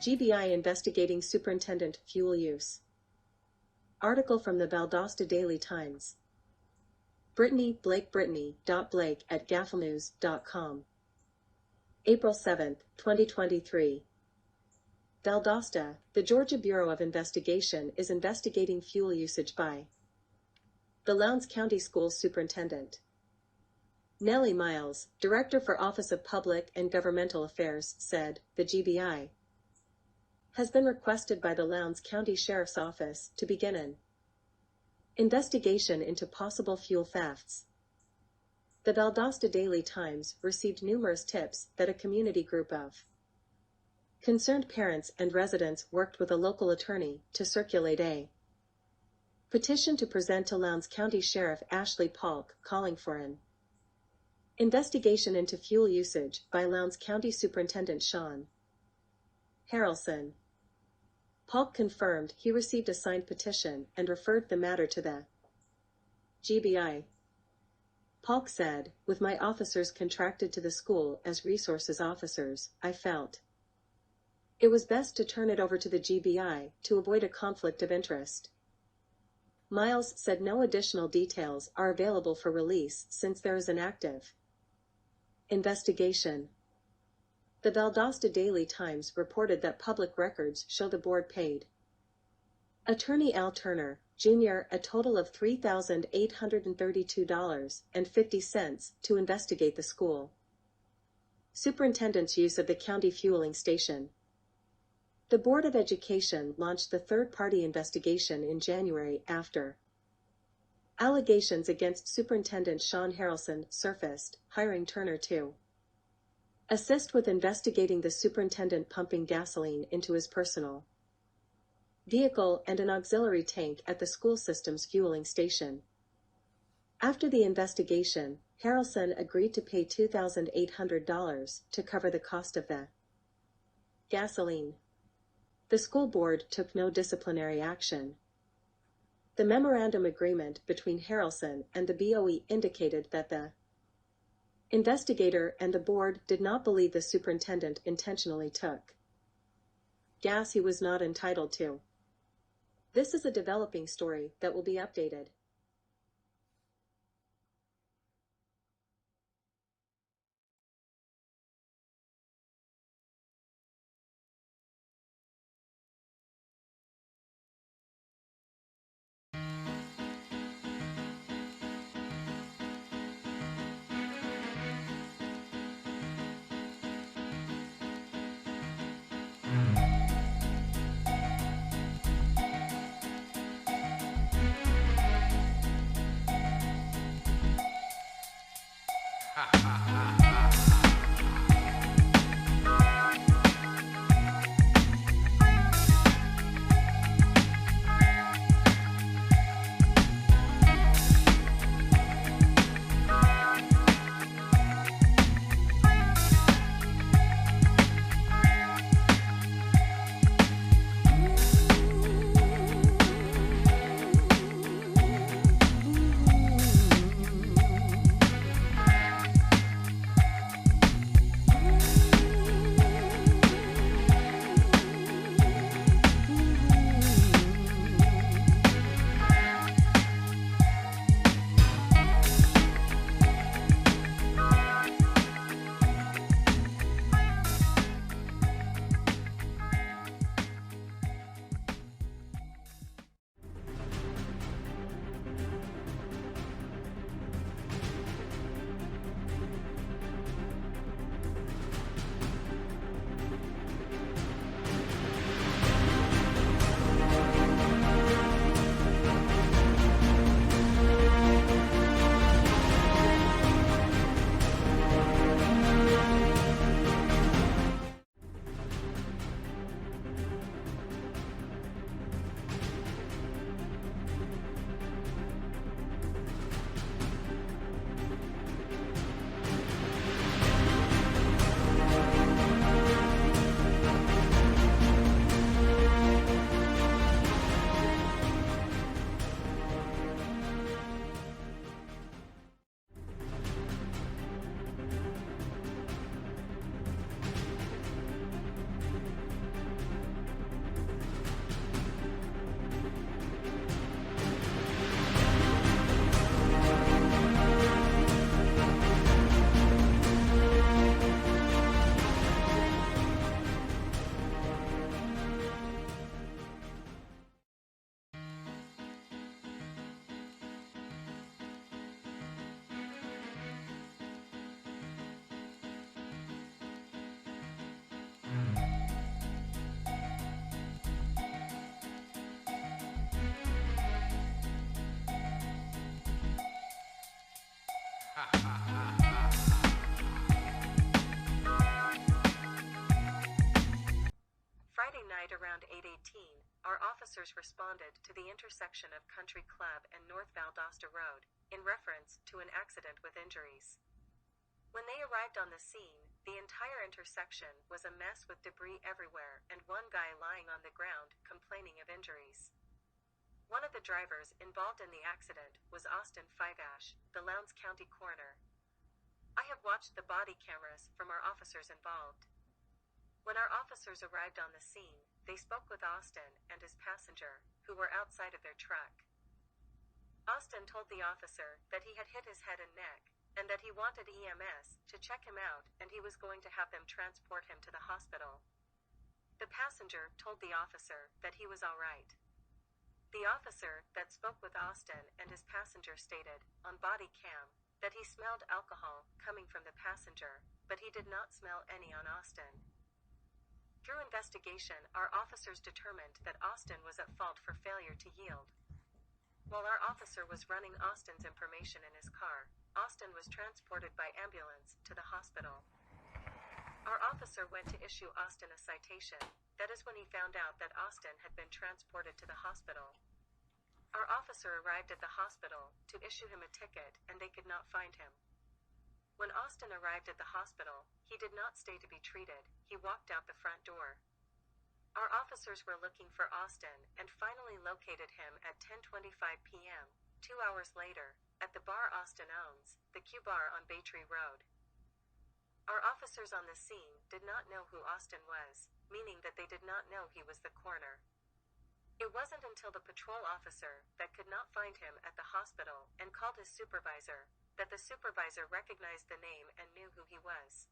GBI investigating superintendent fuel use. Article from the Valdosta Daily Times. Brittany Blake Brittany.Blake@gafflenews.com. April 7, 2023. Valdosta, the Georgia Bureau of Investigation is investigating fuel usage by the Lowndes County Schools Superintendent. Nellie Miles, Director for Office of Public and Governmental Affairs, said, the GBI has been requested by the Lowndes County Sheriff's Office to begin an investigation into possible fuel thefts. The Valdosta Daily Times received numerous tips that a community group of concerned parents and residents worked with a local attorney to circulate a petition to present to Lowndes County Sheriff Ashley Polk calling for an investigation into fuel usage by Lowndes County Superintendent SHAWN. HARALSON. Polk confirmed he received a signed petition and referred the matter to the GBI. Polk said, with my officers contracted to the school as resources officers, I felt it was best to turn it over to the GBI to avoid a conflict of interest. Miles said no additional details are available for release since there is an active investigation. The Valdosta Daily Times reported that public records show the board paid attorney Al Turner, Jr. a total of $3,832.50 to investigate the school superintendent's use of the county fueling station. The Board of Education launched the third-party investigation in January after allegations against Superintendent Sean Harrelson surfaced, hiring Turner to assist with investigating the superintendent pumping gasoline into his personal vehicle and an auxiliary tank at the school system's fueling station. After the investigation, Harrelson agreed to pay $2,800 to cover the cost of the gasoline. The school board took no disciplinary action. The memorandum agreement between Harrelson and the BOE indicated that the investigator and the board did not believe the superintendent intentionally took gas he was not entitled to. This is a developing story that will be updated. our officers responded to the intersection of Country Club and North Valdosta Road, in reference to an accident with injuries. When they arrived on the scene, the entire intersection was a mess with debris everywhere and one guy lying on the ground complaining of injuries. One of the drivers involved in the accident was Austin Fivash, the Lowndes County coroner. I have watched the body cameras from our officers involved. When our officers arrived on the scene, they spoke with Austin and his passenger, who were outside of their truck. Austin told the officer that he had hit his head and neck, and that he wanted EMS to check him out and he was going to have them transport him to the hospital. The passenger told the officer that he was all right. The officer that spoke with Austin and his passenger stated, on body cam, that he smelled alcohol coming from the passenger, but he did not smell any on Austin. Through investigation, our officers determined that Austin was at fault for failure to yield. While our officer was running Austin's information in his car, Austin was transported by ambulance to the hospital. Our officer went to issue Austin a citation. That is when he found out that Austin had been transported to the hospital. Our officer arrived at the hospital to issue him a ticket and they could not find him. When Austin arrived at the hospital, he did not stay to be treated, he walked out the front door. Our officers were looking for Austin and finally located him at 10:25 p.m., 2 hours later, at the bar Austin owns, the G.B.R on Baytree Road. Our officers on the scene did not know who Austin was, meaning that they did not know he was the coroner. It wasn't until the patrol officer that could not find him at the hospital and called his supervisor, that the supervisor recognized the name and knew who he was.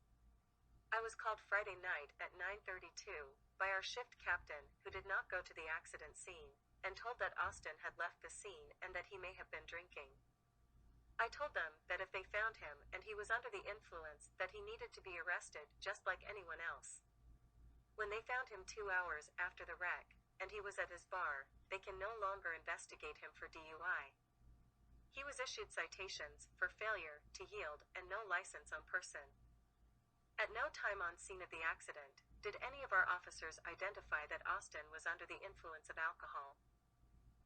I was called Friday night at 9:32 by our shift captain, who did not go to the accident scene, and told that Austin had left the scene and that he may have been drinking. I told them that if they found him and he was under the influence, that he needed to be arrested just like anyone else. When they found him 2 hours after the wreck, and he was at his bar, they can no longer investigate him for DUI. He was issued citations for failure to yield and no license on person. At no time on scene of the accident did any of our officers identify that Austin was under the influence of alcohol.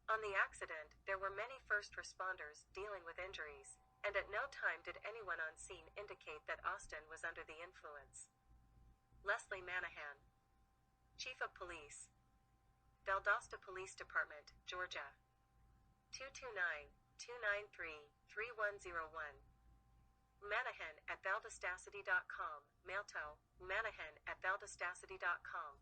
On the accident, there were many first responders dealing with injuries, and at no time did anyone on scene indicate that Austin was under the influence. Leslie Manahan, Chief of Police, Valdosta Police Department, Georgia, 229-293-3101. Manahan@valdostacity.com, mail to manahan@valdostacity.com.